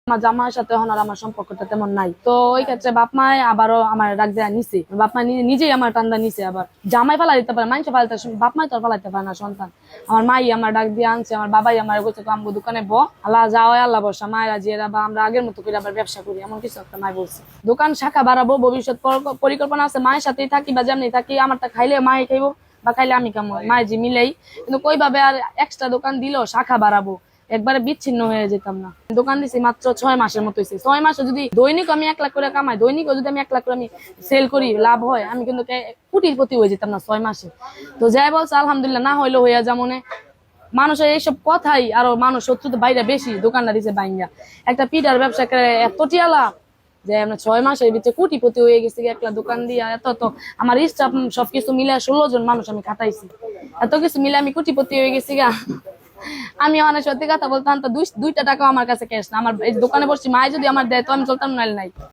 আমার জামাইয়ের সাথে এখন আর আমার সম্পর্কটা তেমন নাই। তো ওই ক্ষেত্রে বাপ মাই আবারও আমার ডাক দেয়া নিছে, বাপ মা নিজেই আমার টান্দা নিছে। আবার জামাই ফালা দিতে পারে, মানুষ ফালাইতে, বাপ মাই তো আর ফালাইতে পারে না সন্তান। আমার মাই আমার ডাক দিয়ে আনছে, আমার বাবাই আমার বলছে তো আমগো দোকানে আল্লাহ যাও আল্লাহ বসা মায়েরা জিয়েরা বা আমরা আগের মতো করে আবার ব্যবসা করি, এমন কিছু একটা মাই বলছে। দোকান শাখা বাড়াবো, ভবিষ্যৎ পরিকল্পনা আছে। মায়ের সাথেই থাকি বা যেমনি থাকি, আমারটা খাইলে মায়ে খাইবো বা খাইলে আমি কামো, মায়ের যে মিলেই। কিন্তু কইভাবে আর এক্সট্রা দোকান দিলেও শাখা বাড়াবো, একবারে বিচ্ছিন্ন হয়ে যেতাম না। দোকান দিছি মাত্র 6 মাসের মতো হয়েছে। 6 মাসে যদি দৈনিক আমি 1 লাখ করে কামাই, দৈনিক যদি আমি 1 লাখ করে আমি সেল করি, লাভ হয়, আমি কিন্তু কোটিপতি হয়ে যেতাম না 6 মাসে। তো যাই বলছে আলহামদুলিল্লাহ, না হইলো হইয়া যেমন মানুষের এইসব কথাই আরো মানুষ শত্রু তো বাইরে বেশি। দোকানটা দিছে বাইঙ্গা একটা পিঠার ব্যবসা এত টিয়া লাভ যে আমরা 6 মাসের ভিতরে কোটিপতি হয়ে গেছি একটা দোকান দিয়া। এত তো আমার স্টাফ সবকিছু মিলে 16 জন মানুষ আমি খাটাইছি, এত কিছু মিলে আমি কোটিপতি হয়ে গেছি গা। আমি অনেক সত্যি কথা বলতাম তো, 2টা টাকাও আমার কাছে ক্যাশ না। আমার এই দোকানে বসছি, মায়ে যদি আমার দেয় তো আমি চলতাম, নাইলে নাই।